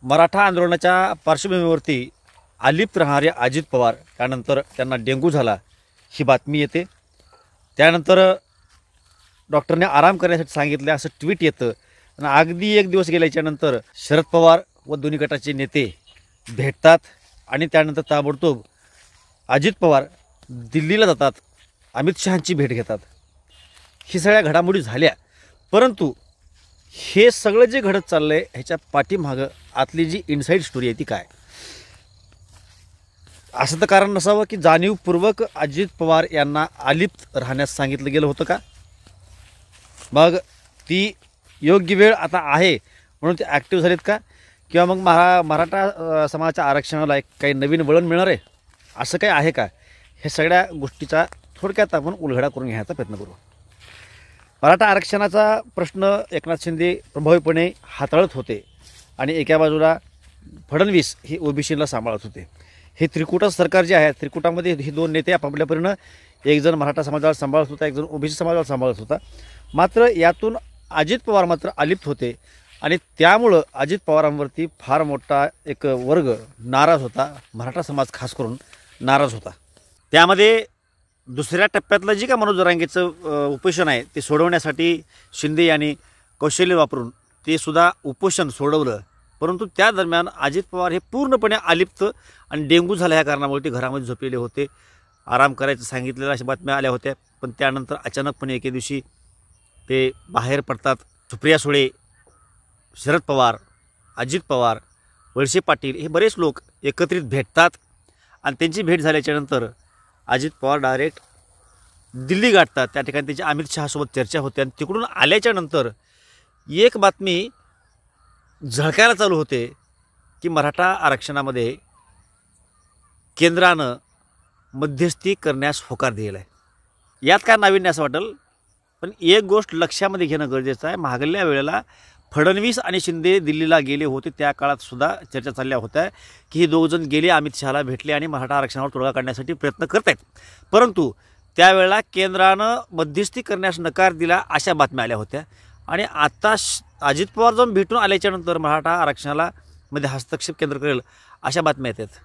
मराठा आंदोलनाच्या पार्श्वभूमीवरती अलिप्त राहणारे अजित पवार त्यानंतर त्यांना डेंग्यू झाला ही बातमी येते। त्यानंतर डॉक्टरने आराम करण्यासाठी सांगितले असं ट्विट येतं आणि अगदी एक दिवस गेल्याच्यानंतर शरद पवार व दोन्ही गटाचे नेते भेटतात आणि त्यानंतर ताबडतोब अजित पवार दिल्लीला जातात, अमित शहांची भेट घेतात। ही सगळ्या घडामोडी झाल्या, परंतु हे सगळं जे घडत चाललंय ह्याच्या पाठीमागं आतली जी इनसाईड स्टोरी आहे ती काय? असं तर कारण नसावं की जाणीवपूर्वक अजित पवार यांना अलिप्त राहण्यास सांगितलं गेलं होतं का? मग ती योग्य वेळ आता आहे म्हणून ते ॲक्टिव्ह झालेत का? किंवा मग मराठा समाजाच्या आरक्षणाला एक काही नवीन वळण मिळणार आहे असं काही आहे का? हे सगळ्या गोष्टीचा थोडक्यात आपण उलगडा करून घेण्याचा प्रयत्न करू। मराठा आरक्षणाचा प्रश्न एकनाथ शिंदे प्रभावीपणे हाताळत होते आणि एका बाजूला फडणवीस हे ओबीसीला सांभाळत होते। हे त्रिकुट सरकार जे आहे, त्रिकुटामध्ये हे दोन नेते आपापल्या परीनं एक जण मराठा समाजाला सांभाळत होता, एक जण ओबीसी समाजाला सांभाळत होता। मात्र यातून अजित पवार मात्र अलिप्त होते आणि त्यामुळं अजित पवारांवरती फार मोठा एक वर्ग नाराज होता, मराठा समाज खास करून नाराज होता। त्यामध्ये दुसऱ्या टप्प्यातलं जे काय मनोज जरांगेचं उपोषण आहे ते सोडवण्यासाठी शिंदे यांनी कौशल्य वापरून ते सुद्धा उपोषण सोडवलं, परंतु त्या दरम्यान अजित पवार हे पूर्णपणे अलिप्त आणि डेंग्यू झाल्या ह्या कारणामुळे ते घरामध्ये झोपलेले होते, आराम करायचं सांगितलेलं अशा बातम्या आल्या होत्या। पण त्यानंतर अचानकपणे एके दिवशी ते बाहेर पडतात। सुप्रिया सुळे, शरद पवार, अजित पवार, वळसे पाटील हे बरेच लोक एकत्रित भेटतात आणि त्यांची भेट झाल्याच्यानंतर अजित पवार डायरेक्ट दिल्ली गाठतात। त्या ठिकाणी त्यांची अमित शहासोबत चर्चा होते आणि तिकडून आल्याच्यानंतर एक बातमी झळकायला चालू होते की मराठा आरक्षणामध्ये केंद्रानं मध्यस्थी करण्यास होकार दिलेला आहे। यात काय नाविन्य असं वाटेल, पण एक गोष्ट लक्षामध्ये घेणं गरजेचं आहे। मागल्या वेळेला फडणवीस आणि शिंदे दिल्लीला गेले होते, त्या काळात सुद्धा चर्चा चालल्या होत्या की हे दोघजण गेले, अमित शहाला भेटले आणि मराठा आरक्षणावर तोडगा काढण्यासाठी प्रयत्न करत आहेत, परंतु त्यावेळेला केंद्रानं मध्यस्थी करण्यास नकार दिला अशा बातम्या आल्या होत्या। आणि आता अजित पवार जाऊन भेटून आल्याच्यानंतर मराठा आरक्षणाला मध्ये हस्तक्षेप केंद्र करेल अशा बातम्या येतात।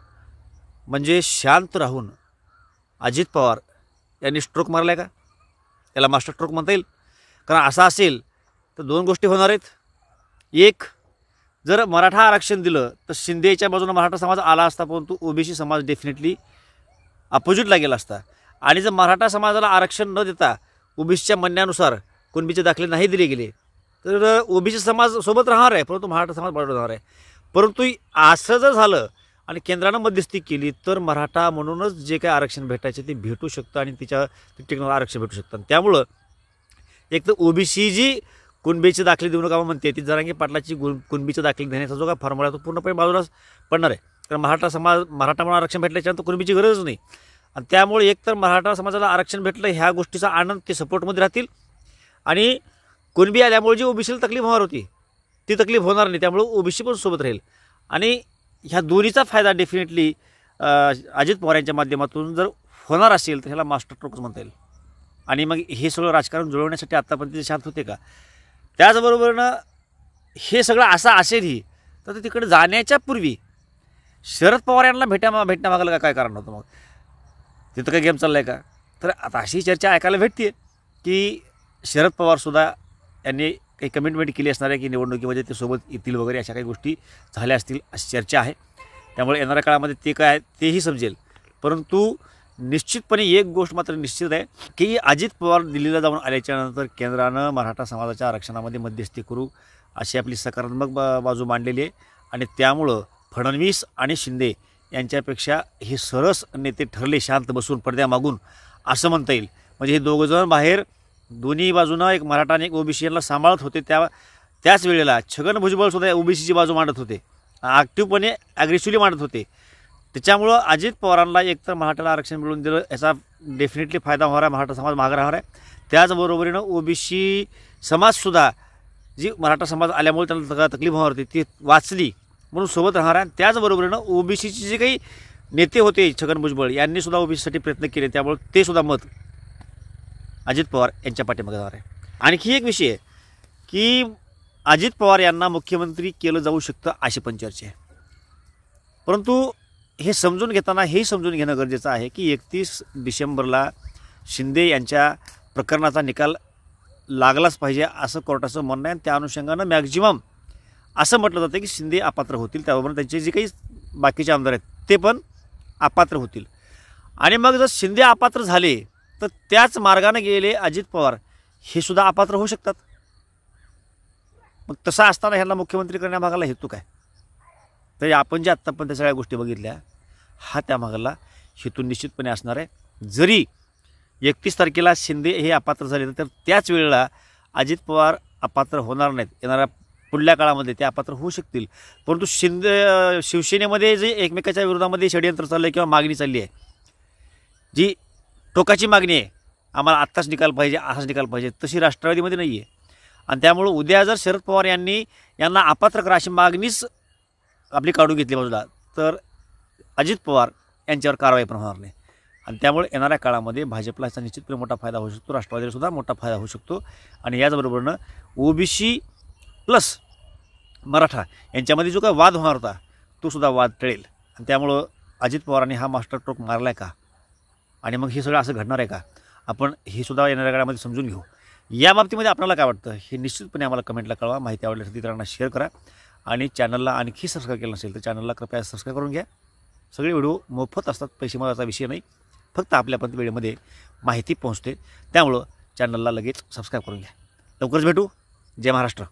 म्हणजे शांत राहून अजित पवार यांनी स्ट्रोक मारला आहे का? याला मास्टर स्ट्रोक म्हणता येईल? कारण असं असेल तर दोन गोष्टी होणार आहेत। एक, जर मराठा आरक्षण दिलं तर शिंदेच्या बाजूने मराठा समाज आला असता, परंतु ओबीसी समाज डेफिनेटली अपोजिटला गेला असता। आणि जर मराठा समाजाला आरक्षण न देता ओबीसीच्या म्हणण्यानुसार कुणबीचे दाखले नाही दिले गेले तर ओबीसी समाज सोबत राहणार आहे, परंतु मराठा समाज बाजूला राहणार आहे। परंतु असं जर झालं आणि केंद्रानं मध्यस्थी केली तर मराठा म्हणूनच जे काही आरक्षण भेटायचे ते भेटू शकतं आणि तिच्या ठिकाणी आरक्षण भेटू शकतं। त्यामुळं एक तर ओबीसी जी कुणबीचे दाखले देऊ नका म्हणते ती जरांगे पाटलाची कुणबीचे दाखले देण्याचा जो काय फॉर्म्युला तो पूर्णपणे बाजूलाच पडणार आहे। कारण मराठा म्हणून आरक्षण भेटल्याच्यानंतर कुणबीची गरज नाही आणि त्यामुळे एकतर मराठा समाजाला आरक्षण भेटलं ह्या गोष्टीचा आनंद ते सपोर्टमध्ये राहतील आणि कुणबी आल्यामुळे जी ओबीसीला तकलीफ होणार होती ती तकलीफ होणार नाही, त्यामुळे ओबीसी पण सोबत राहील आणि ह्या दोन्हीचा फायदा डेफिनेटली अजित पवार यांच्या माध्यमातून जर होणार असेल तर ह्याला मास्टर स्ट्रोकच म्हणता येईल। आणि मग हे सगळं राजकारण जुळवण्यासाठी आत्तापर्यंत ते शांत होते का? त्याचबरोबरनं हे सगळं असं असेलही तर ते तिकडे जाण्याच्या पूर्वी शरद पवार यांना भेटण्यामागलं काय कारण होतं? मग तिथं काय गेम चालला आहे का? तर आता अशी चर्चा ऐकायला भेटते की शरद पवारसुद्धा यांनी काही कमिटमेंट केली असणार आहे की निवडणुकीमध्ये ते सोबत येतील वगैरे अशा काही गोष्टी झाल्या असतील अशी चर्चा आहे। त्यामुळे येणाऱ्या काळामध्ये ते काय तेही समजेल, परंतु निश्चितपणे एक गोष्ट मात्र निश्चित आहे की अजित पवार दिल्लीला जाऊन आल्याच्यानंतर केंद्रानं मराठा समाजाच्या आरक्षणामध्ये मध्यस्थी करू अशी आपली सकारात्मक बाजू मांडलेली आहे आणि त्यामुळं फडणवीस आणि शिंदे यांच्यापेक्षा हे सरस नेते ठरले शांत बसून पडद्यामागून असं म्हणता येईल। म्हणजे हे दोघंजण बाहेर दोन्ही बाजूनं एक मराठा आणि एक ओबीसी यांना सांभाळत होते, त्याच वेळेला छगन भुजबळसुद्धा ओबीसीची बाजू मांडत होते, ॲक्टिव्हपणे ॲग्रेसिव्हली मांडत होते। त्याच्यामुळं अजित पवारांना एकतर मराठ्याला आरक्षण मिळवून दिलं याचा डेफिनेटली फायदा होणार आहे, मराठा समाज मागे राहणार आहे। त्याचबरोबरीनं ओबीसी समाजसुद्धा जी मराठा समाज आल्यामुळे त्यांना तकलीफ होणार होती ती वाचली म्हणून सोबत राहणार आहे। त्याचबरोबरीनं ओबीसीचे जे काही नेते होते छगन भुजबळ यांनी सुद्धा ओबीसीसाठी प्रयत्न केले, त्यामुळे ते सुद्धा मत अजित पवार यांच्या पाठीमागे जाणार आहे। आणखी एक विषय की अजित पवार यांना मुख्यमंत्री केलं जाऊ शकतं अशी पण चर्चा आहे. परंतु हे समजून घेताना हेही समजून घेणं गरजेचं आहे की 31 डिसेंबरला शिंदे यांच्या प्रकरणाचा निकाल लागलाच पाहिजे असं कोर्टाचं म्हणणं आहे. त्या अनुषंगानं मॅक्झिमम असं म्हटलं जातं की शिंदे अपात्र होतील, त्याबरोबर त्यांचे जे काही बाकीचे आमदार आहेत ते पण अपात्र होतील. आणि मग जर शिंदे अपात्र झाले तर त्याच मार्गाने गेले अजित पवार हे सुद्धा अपात्र होऊ शकतात. मग तसं असताना ह्यांना मुख्यमंत्री करण्यामागाला हेतू काय? तर आपण जे आत्ता पण त्या सगळ्या गोष्टी बघितल्या हा त्यामागाला हेतू निश्चितपणे असणार आहे. जरी 31 तारखेला शिंदे हे अपात्र झाले तर त्याच वेळेला अजित पवार अपात्र होणार नाहीत. येणाऱ्या पुढल्या काळामध्ये ते अपात्र होऊ शकतील. परंतु शिवसेनेमध्ये जे एकमेकाच्या विरोधामध्ये षडयंत्र चाललं आहे किंवा मागणी चालली आहे, जी टोकाची मागणी आहे, आम्हाला आत्ताच निकाल पाहिजे, असाच निकाल पाहिजे, तशी राष्ट्रवादीमध्ये नाही आहे. आणि त्यामुळं उद्या जर शरद पवार यांना अपात्र करा अशी मागणीच आपली काढून घेतली बाजूला तर अजित पवार यांच्यावर कारवाई पण होणार नाही. आणि त्यामुळे येणाऱ्या काळामध्ये भाजपला याचा निश्चितपणे मोठा फायदा होऊ शकतो, राष्ट्रवादीला सुद्धा मोठा फायदा होऊ शकतो. आणि याचबरोबरनं ओबीसी प्लस मराठा यांच्यामध्ये जो काय वाद होणार होता तो सुद्धा वाद टळेल. आणि त्यामुळं अजित पवारांनी हा मास्टर स्ट्रोक मारला आहे का आणि मग हे सगळं असं घडणार आहे का, आपण हे सुद्धा येणाऱ्या काळामध्ये समजून घेऊ. या बाबतीमध्ये आपल्याला काय वाटतं हे निश्चितपणे आम्हाला कमेंटला कळवा. माहिती आवडल्यास इतरांना शेअर करा आणि चॅनलला आणखी सबस्क्राईब केलं नसेल तर चॅनलला कृपया सबस्क्राईब करून घ्या. सगळे व्हिडिओ मोफत असतात, पैसे मिळवायचा विषय नाही, फक्त आपल्यापर्यंत वेळेमध्ये माहिती पोहोचते. त्यामुळं चॅनलला लगेच सबस्क्राईब करून घ्या. लवकरच भेटू. जय महाराष्ट्र.